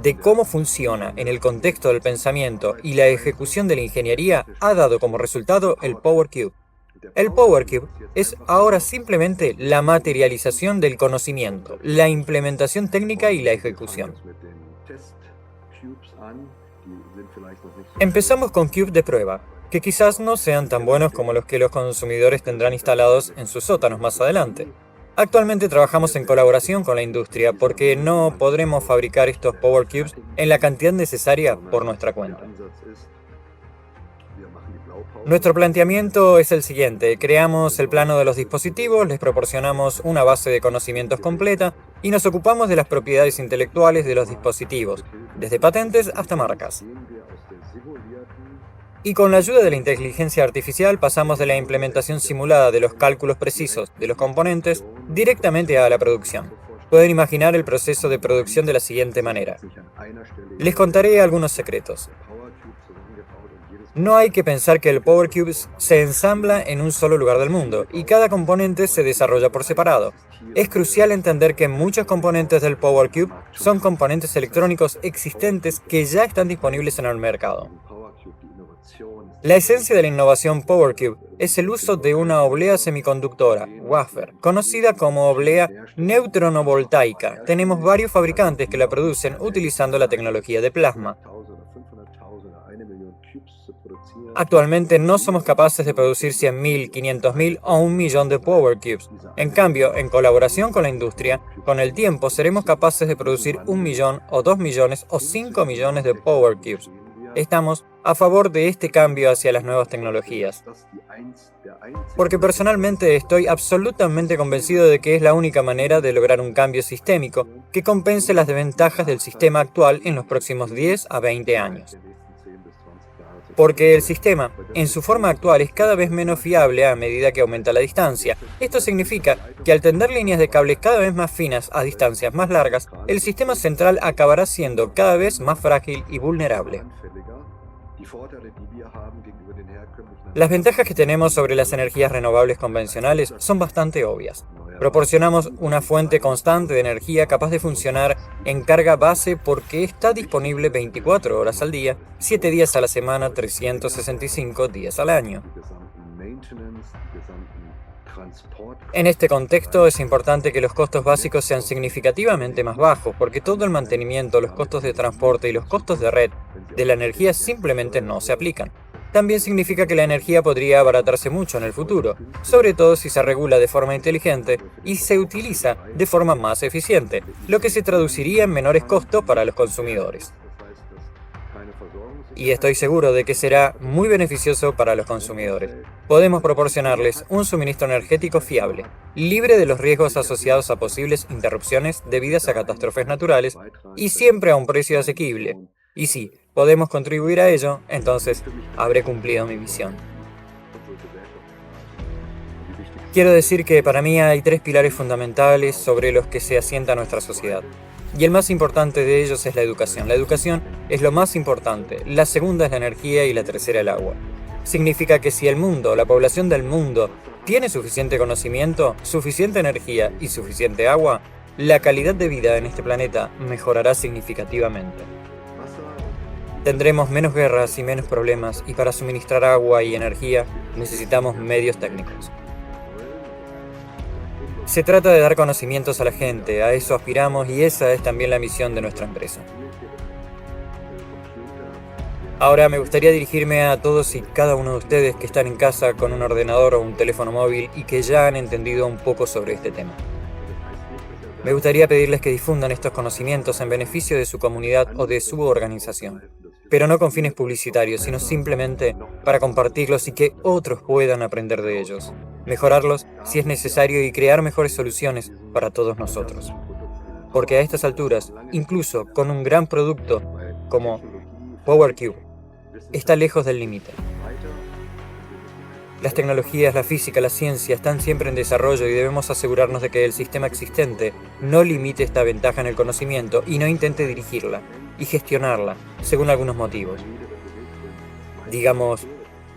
de cómo funciona en el contexto del pensamiento y la ejecución de la ingeniería, ha dado como resultado el Power Cube. El Power Cube es ahora simplemente la materialización del conocimiento, la implementación técnica y la ejecución. Empezamos con Cube de prueba. que quizás no sean tan buenos como los que los consumidores tendrán instalados en sus sótanos más adelante. Actualmente trabajamos en colaboración con la industria porque no podremos fabricar estos Power Cubes en la cantidad necesaria por nuestra cuenta. Nuestro planteamiento es el siguiente: creamos el plano de los dispositivos, les proporcionamos una base de conocimientos completa y nos ocupamos de las propiedades intelectuales de los dispositivos, desde patentes hasta marcas. Y con la ayuda de la inteligencia artificial pasamos de la implementación simulada de los cálculos precisos de los componentes directamente a la producción. Pueden imaginar el proceso de producción de la siguiente manera. Les contaré algunos secretos. No hay que pensar que el Power Cube se ensambla en un solo lugar del mundo y cada componente se desarrolla por separado. Es crucial entender que muchos componentes del Power Cube son componentes electrónicos existentes que ya están disponibles en el mercado. La esencia de la innovación Power Cube es el uso de una oblea semiconductora, wafer, conocida como oblea neutronovoltaica. Tenemos varios fabricantes que la producen utilizando la tecnología de plasma. Actualmente no somos capaces de producir 100.000, 500.000 o 1.000.000 de Power Cubes. En cambio, en colaboración con la industria, con el tiempo seremos capaces de producir 1.000.000 o 2 millones o 5 millones de Power Cubes. Estamos a favor de este cambio hacia las nuevas tecnologías, porque personalmente estoy absolutamente convencido de que es la única manera de lograr un cambio sistémico que compense las desventajas del sistema actual en los próximos 10 a 20 años. Porque el sistema, en su forma actual, es cada vez menos fiable a medida que aumenta la distancia. Esto significa que al tender líneas de cables cada vez más finas a distancias más largas, el sistema central acabará siendo cada vez más frágil y vulnerable. Las ventajas que tenemos sobre las energías renovables convencionales son bastante obvias. Proporcionamos una fuente constante de energía capaz de funcionar en carga base porque está disponible 24 horas al día, 7 días a la semana, 365 días al año. En este contexto es importante que los costos básicos sean significativamente más bajos porque todo el mantenimiento, los costos de transporte y los costos de red de la energía simplemente no se aplican. También significa que la energía podría abaratarse mucho en el futuro, sobre todo si se regula de forma inteligente y se utiliza de forma más eficiente, lo que se traduciría en menores costos para los consumidores. Y estoy seguro de que será muy beneficioso para los consumidores. Podemos proporcionarles un suministro energético fiable, libre de los riesgos asociados a posibles interrupciones debidas a catástrofes naturales y siempre a un precio asequible. Y si podemos contribuir a ello, entonces habré cumplido mi misión. Quiero decir que para mí hay 3 pilares fundamentales sobre los que se asienta nuestra sociedad. Y el más importante de ellos es la educación. La educación es lo más importante, la segunda es la energía y la tercera el agua. Significa que si el mundo, la población del mundo, tiene suficiente conocimiento, suficiente energía y suficiente agua, la calidad de vida en este planeta mejorará significativamente. Tendremos menos guerras y menos problemas, y para suministrar agua y energía necesitamos medios técnicos. Se trata de dar conocimientos a la gente, a eso aspiramos y esa es también la misión de nuestra empresa. Ahora me gustaría dirigirme a todos y cada uno de ustedes que están en casa con un ordenador o un teléfono móvil y que ya han entendido un poco sobre este tema. Me gustaría pedirles que difundan estos conocimientos en beneficio de su comunidad o de su organización, pero no con fines publicitarios, sino simplemente para compartirlos y que otros puedan aprender de ellos, mejorarlos si es necesario y crear mejores soluciones para todos nosotros. Porque a estas alturas, incluso con un gran producto como Power Cube, está lejos del límite. Las tecnologías, la física, la ciencia están siempre en desarrollo y debemos asegurarnos de que el sistema existente no limite esta ventaja en el conocimiento y no intente dirigirla y gestionarla según algunos motivos. Digamos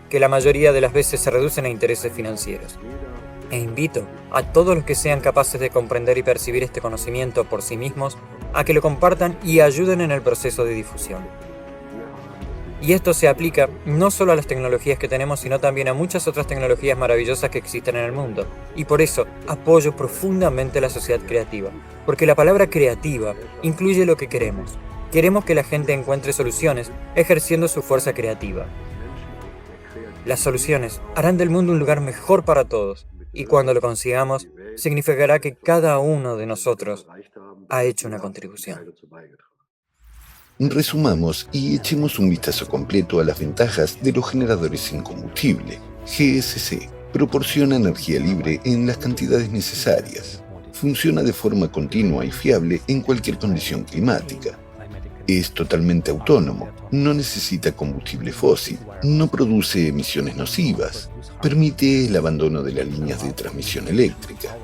que la mayoría de las veces se reducen a intereses financieros. E invito a todos los que sean capaces de comprender y percibir este conocimiento por sí mismos a que lo compartan y ayuden en el proceso de difusión. Y esto se aplica no solo a las tecnologías que tenemos, sino también a muchas otras tecnologías maravillosas que existen en el mundo. Y por eso apoyo profundamente la sociedad creativa, porque la palabra creativa incluye lo que queremos. Queremos que la gente encuentre soluciones ejerciendo su fuerza creativa. Las soluciones harán del mundo un lugar mejor para todos, y cuando lo consigamos, significará que cada uno de nosotros ha hecho una contribución. Resumamos y echemos un vistazo completo a las ventajas de los generadores sin combustible. GSC proporciona energía libre en las cantidades necesarias. Funciona de forma continua y fiable en cualquier condición climática. Es totalmente autónomo, no necesita combustible fósil, no produce emisiones nocivas, permite el abandono de las líneas de transmisión eléctrica.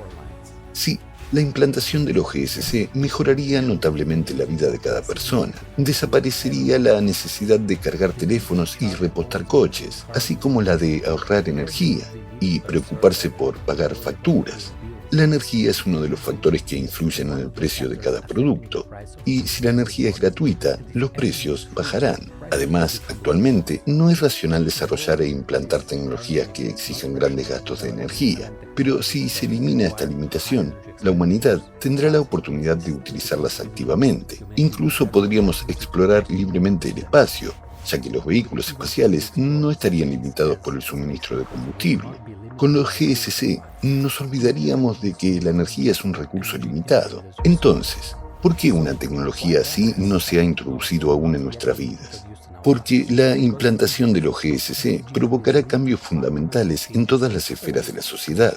Sí, la implantación de los GSC mejoraría notablemente la vida de cada persona. Desaparecería la necesidad de cargar teléfonos y repostar coches, así como la de ahorrar energía y preocuparse por pagar facturas. La energía es uno de los factores que influyen en el precio de cada producto, y si la energía es gratuita, los precios bajarán. Además, actualmente no es racional desarrollar e implantar tecnologías que exijan grandes gastos de energía, pero si se elimina esta limitación, la humanidad tendrá la oportunidad de utilizarlas activamente. Incluso podríamos explorar libremente el espacio, ya que los vehículos espaciales no estarían limitados por el suministro de combustible. Con los GSC nos olvidaríamos de que la energía es un recurso limitado. Entonces, ¿por qué una tecnología así no se ha introducido aún en nuestras vidas? Porque la implantación de los GSC provocará cambios fundamentales en todas las esferas de la sociedad.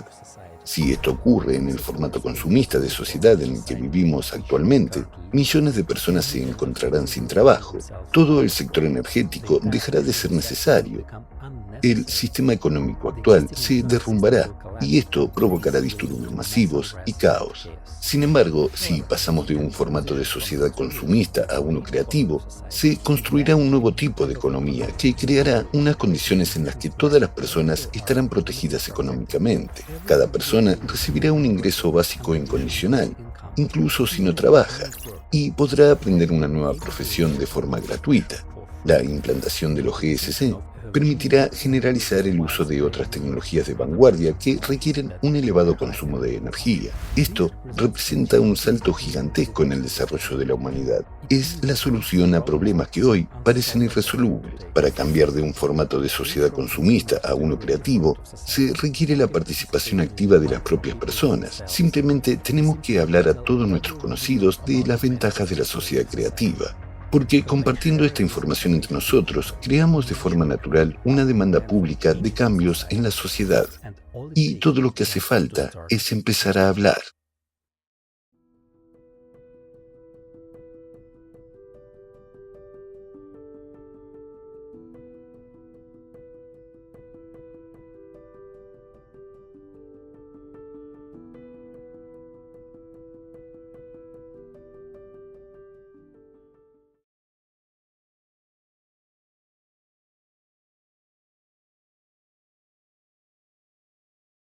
Si esto ocurre en el formato consumista de sociedad en el que vivimos actualmente, millones de personas se encontrarán sin trabajo. Todo el sector energético dejará de ser necesario. El sistema económico actual se derrumbará y esto provocará disturbios masivos y caos. Sin embargo, si pasamos de un formato de sociedad consumista a uno creativo, se construirá un nuevo tipo de economía que creará unas condiciones en las que todas las personas estarán protegidas económicamente. Cada persona recibirá un ingreso básico incondicional, incluso si no trabaja, y podrá aprender una nueva profesión de forma gratuita. La implantación de los GSC permitirá generalizar el uso de otras tecnologías de vanguardia que requieren un elevado consumo de energía. Esto representa un salto gigantesco en el desarrollo de la humanidad. Es la solución a problemas que hoy parecen irresolubles. Para cambiar de un formato de sociedad consumista a uno creativo, se requiere la participación activa de las propias personas. Simplemente tenemos que hablar a todos nuestros conocidos de las ventajas de la sociedad creativa. Porque compartiendo esta información entre nosotros, creamos de forma natural una demanda pública de cambios en la sociedad. Y todo lo que hace falta es empezar a hablar.